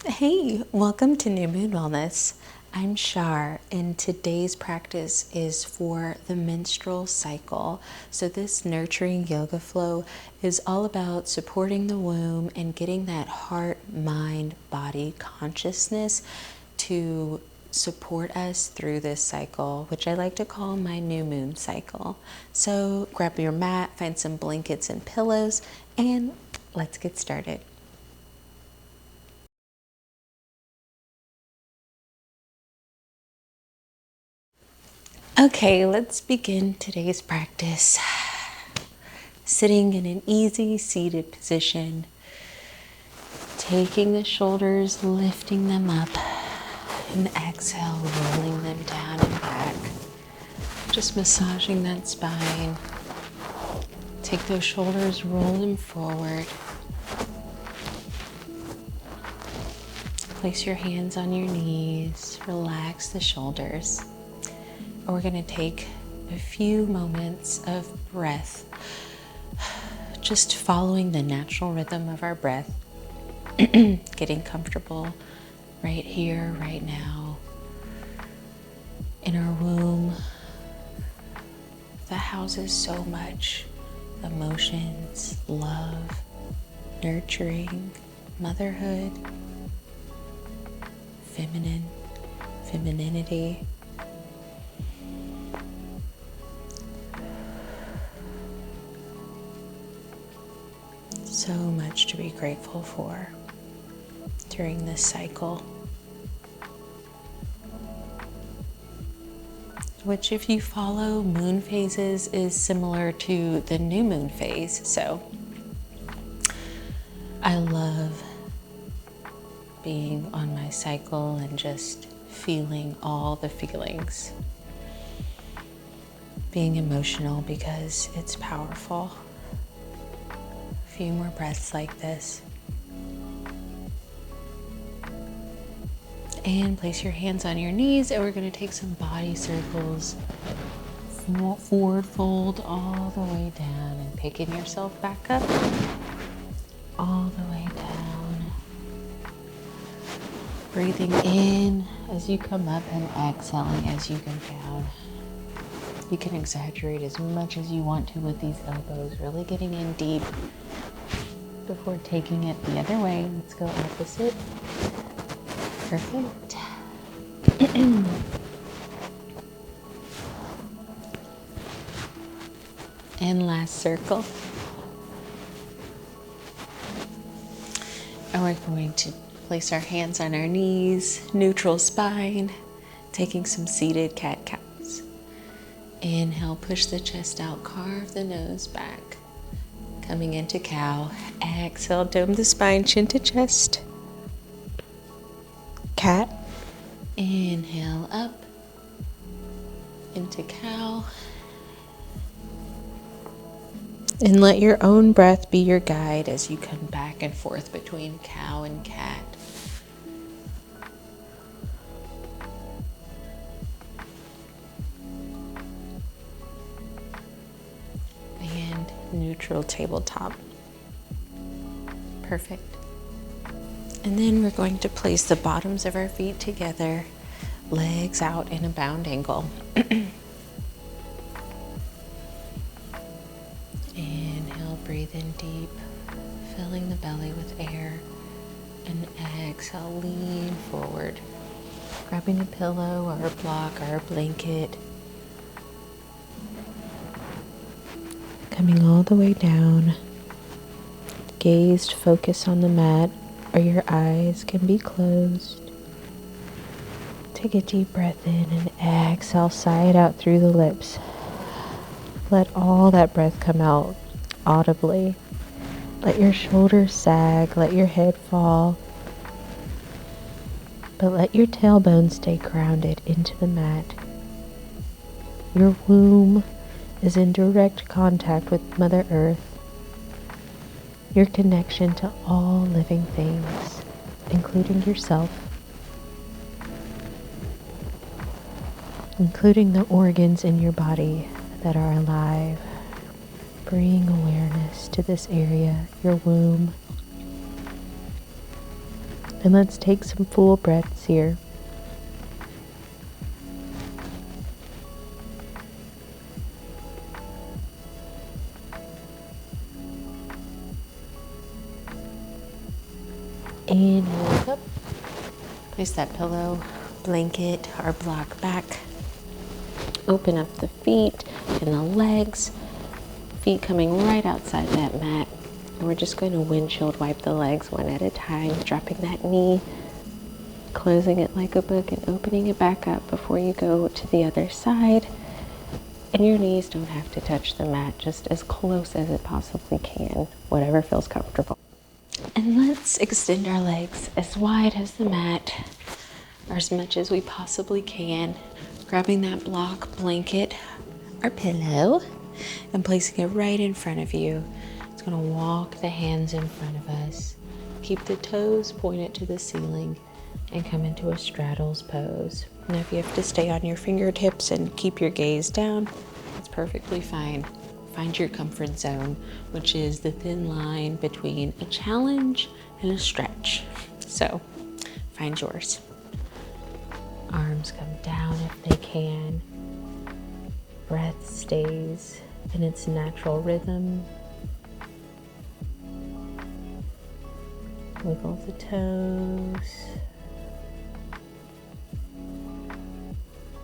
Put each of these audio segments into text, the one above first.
Hey, welcome to New Moon Wellness. I'm Char, and today's practice is for the menstrual cycle. So, this nurturing yoga flow is all about supporting the womb and getting that heart, mind, body consciousness to support us through this cycle, which I like to call my new moon cycle. So, grab your mat, find some blankets and pillows, and let's get started. Okay, let's begin today's practice. Sitting in an easy seated position, taking the shoulders, lifting them up, and exhale, rolling them down and back. Just massaging that spine. Take those shoulders, roll them forward. Place your hands on your knees, relax the shoulders. We're going to take a few moments of breath, just following the natural rhythm of our breath, getting comfortable right here, right now, in our womb that houses so much emotions, love, nurturing, motherhood, femininity. So much to be grateful for during this cycle, which, if you follow moon phases, is similar to the new moon phase. So I love being on my cycle and just feeling all the feelings, being emotional because it's powerful. A few more breaths like this. And place your hands on your knees, and we're going to take some body circles. Forward fold all the way down and picking yourself back up all the way down. Breathing in as you come up and exhaling as you go down. You can exaggerate as much as you want to with these elbows, really getting in deep before taking it the other way. Let's go opposite. Perfect. And last circle. And we're going to place our hands on our knees, neutral spine, taking some seated cat-cows. Inhale, push the chest out, carve the nose back. Coming into cow. Exhale, dome the spine, chin to chest. Cat. Inhale up into cow. And let your own breath be your guide as you come back and forth between cow and cat. And neutral tabletop. Perfect. And then we're going to place the bottoms of our feet together, legs out in a bound angle. Inhale, breathe in deep, filling the belly with air. And exhale, lean forward, grabbing a pillow or a block or a blanket. Coming all the way down, gaze focus on the mat, or your eyes can be closed. Take a deep breath in and exhale, sigh it out through the lips. Let all that breath come out audibly. Let your shoulders sag, let your head fall, but let your tailbone stay grounded into the mat. Your womb is in direct contact with Mother Earth, your connection to all living things, including yourself, including the organs in your body that are alive. Bring awareness to this area, your womb. And let's take some full breaths here. Inhale, look up. Place that pillow, blanket, or block back. Open up the feet and the legs. Feet coming right outside that mat. And we're just going to windshield wipe the legs one at a time, dropping that knee, closing it like a book and opening it back up before you go to the other side. And your knees don't have to touch the mat, just as close as it possibly can, whatever feels comfortable. And let's extend our legs as wide as the mat, or as much as we possibly can, grabbing that block, blanket, or pillow, and placing it right in front of you. It's going to walk the hands in front of us. Keep the toes pointed to the ceiling and come into a straddles pose. Now if you have to stay on your fingertips and keep your gaze down, it's perfectly fine. Find your comfort zone, which is the thin line between a challenge and a stretch. So find yours. Arms come down if they can. Breath stays in its natural rhythm. Wiggle the toes.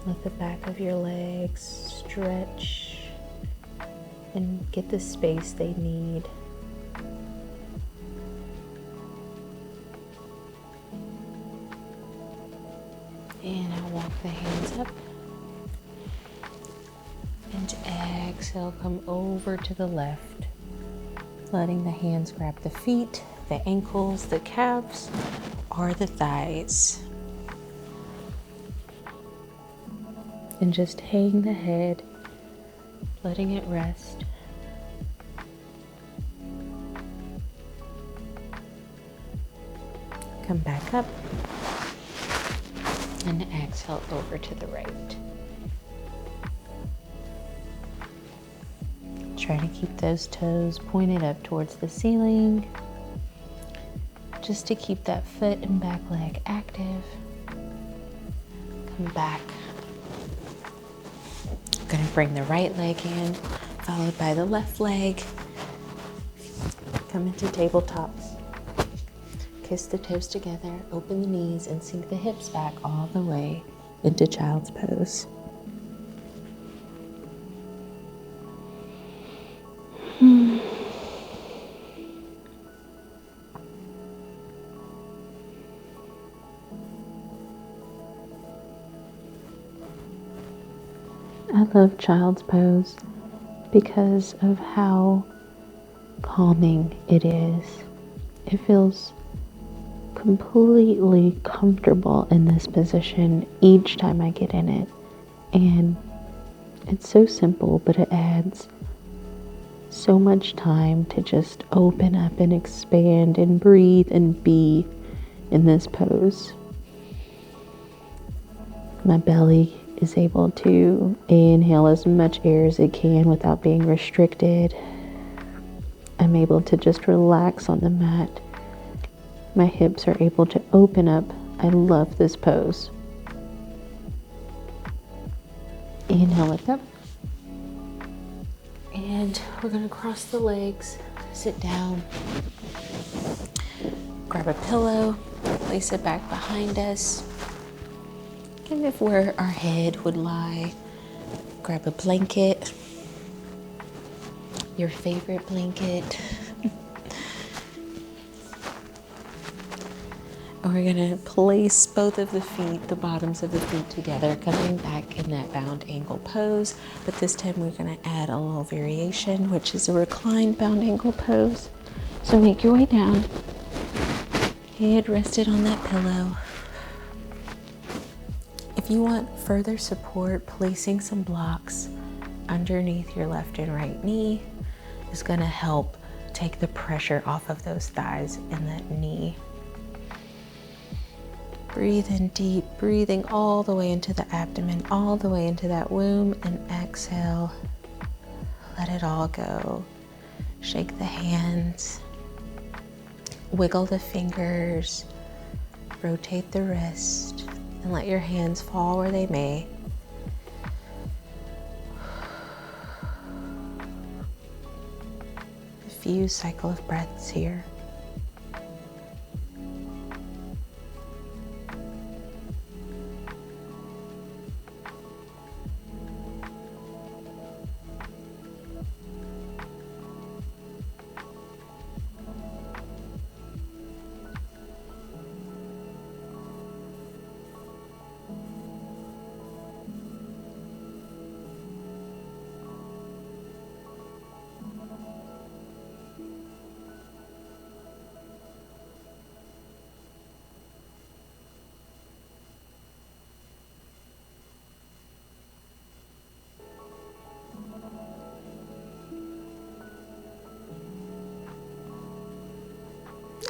Let the back of your legs stretch and get the space they need. And I'll walk the hands up. And exhale, come over to the left. Letting the hands grab the feet, the ankles, the calves, or the thighs. And just hang the head, letting it rest. Come back up. And exhale over to the right. Try to keep those toes pointed up towards the ceiling, just to keep that foot and back leg active. Come back. I'm going to bring the right leg in, followed by the left leg. Come into tabletops. Kiss the toes together, open the knees, and sink the hips back all the way into child's pose. I love child's pose because of how calming it is. It feels completely comfortable in this position each time I get in it. And it's so simple, but it adds so much time to just open up and expand and breathe and be in this pose. My belly is able to inhale as much air as it can without being restricted. I'm able to just relax on the mat. My hips are able to open up. I love this pose. Inhale, look up. And we're going to cross the legs, sit down, grab a pillow, place it back behind us. Kind of where our head would lie. Grab a blanket, your favorite blanket. And we're gonna place both of the feet, the bottoms of the feet together, coming back in that bound ankle pose. But this time we're gonna add a little variation, which is a reclined bound ankle pose. So make your way down, head rested on that pillow. If you want further support, placing some blocks underneath your left and right knee is going to help take the pressure off of those thighs and that knee. Breathe in deep, breathing all the way into the abdomen, all the way into that womb, and exhale. Let it all go. Shake the hands, wiggle the fingers, Rotate the wrist and let your hands fall where they may. A few cycle of breaths here.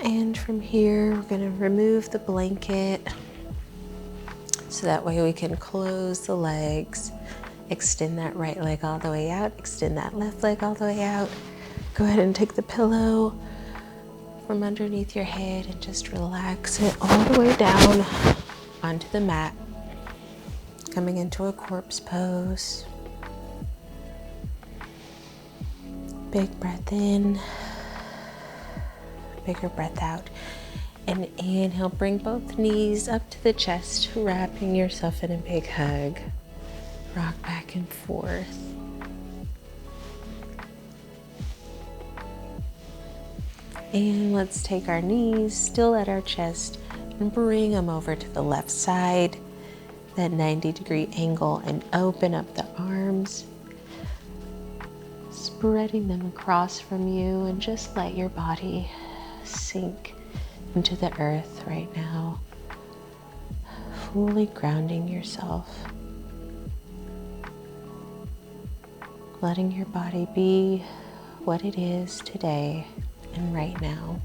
And from here, we're going to remove the blanket so that way we can close the legs, extend that right leg all the way out, extend that left leg all the way out. Go ahead and take the pillow from underneath your head and just relax it all the way down onto the mat, coming into a corpse pose. Big breath in. Bigger breath out, and inhale, bring both knees up to the chest, wrapping yourself in a big hug. Rock back and forth. And let's take our knees still at our chest and bring them over to the left side, that 90-degree angle, and open up the arms, spreading them across from you, and just let your body sink into the earth right now, fully grounding yourself, letting your body be what it is today and right now,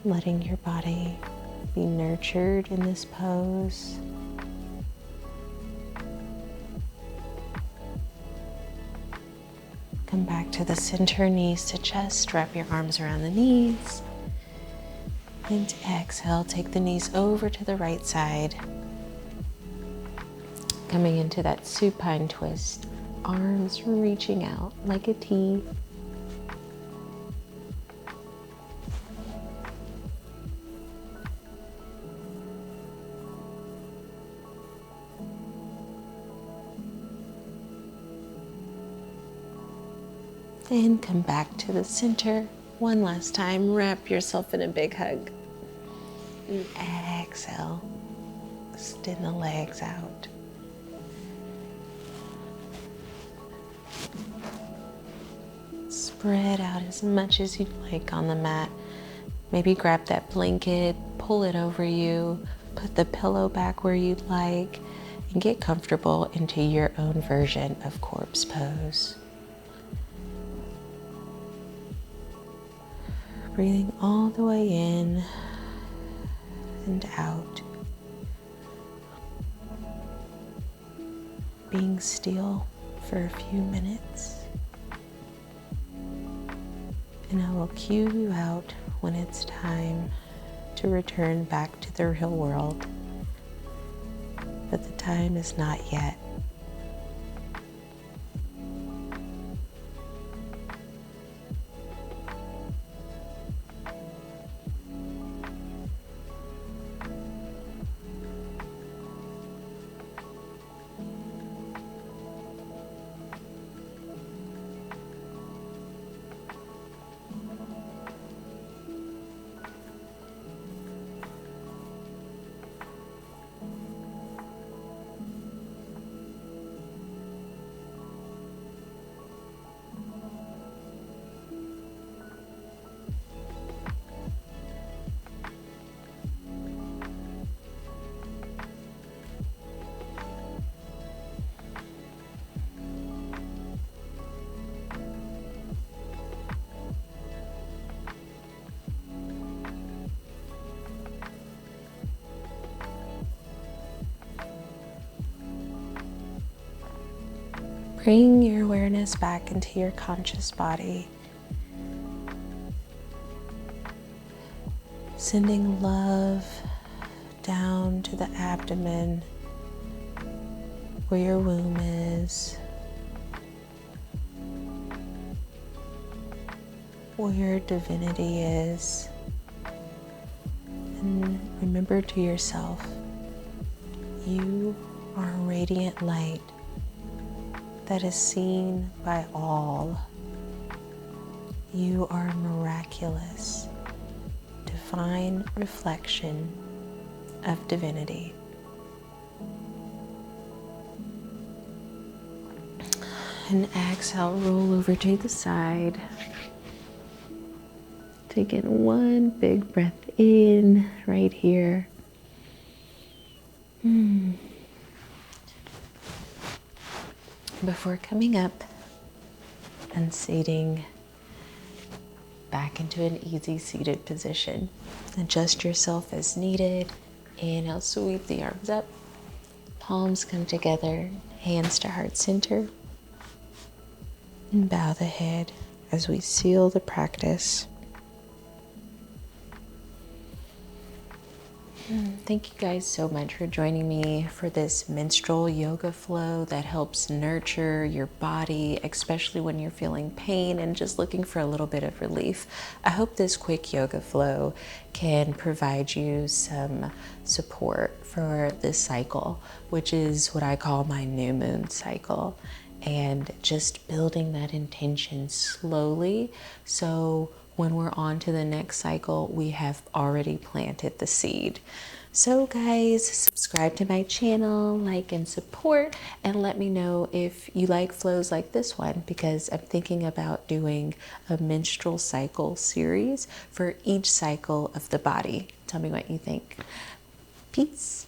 letting your body be nurtured in this pose. Come back to the center, knees to chest, wrap your arms around the knees. And exhale, take the knees over to the right side. Coming into that supine twist, arms reaching out like a T. And come back to the center. One last time, wrap yourself in a big hug. And exhale, extend the legs out. Spread out as much as you'd like on the mat. Maybe grab that blanket, pull it over you, put the pillow back where you'd like, and get comfortable into your own version of corpse pose. Breathing all the way in and out. Being still for a few minutes. And I will cue you out when it's time to return back to the real world. But the time is not yet. Bring your awareness back into your conscious body. Sending love down to the abdomen where your womb is, where your divinity is. And remember to yourself, you are a radiant light that is seen by all. You are a miraculous, divine reflection of divinity. And exhale, roll over to the side. Take in one big breath in right here. Before coming up and seating back into an easy seated position. Adjust yourself as needed. Inhale, sweep the arms up. Palms come together, hands to heart center. And bow the head as we seal the practice. Thank you guys so much for joining me for this menstrual yoga flow that helps nurture your body, especially when you're feeling pain and just looking for a little bit of relief. I hope this quick yoga flow can provide you some support for this cycle, which is what I call my new moon cycle, and just building that intention slowly so when we're on to the next cycle, we have already planted the seed. So guys, subscribe to my channel, like and support, and let me know if you like flows like this one, because I'm thinking about doing a menstrual cycle series for each cycle of the body. Tell me what you think. Peace.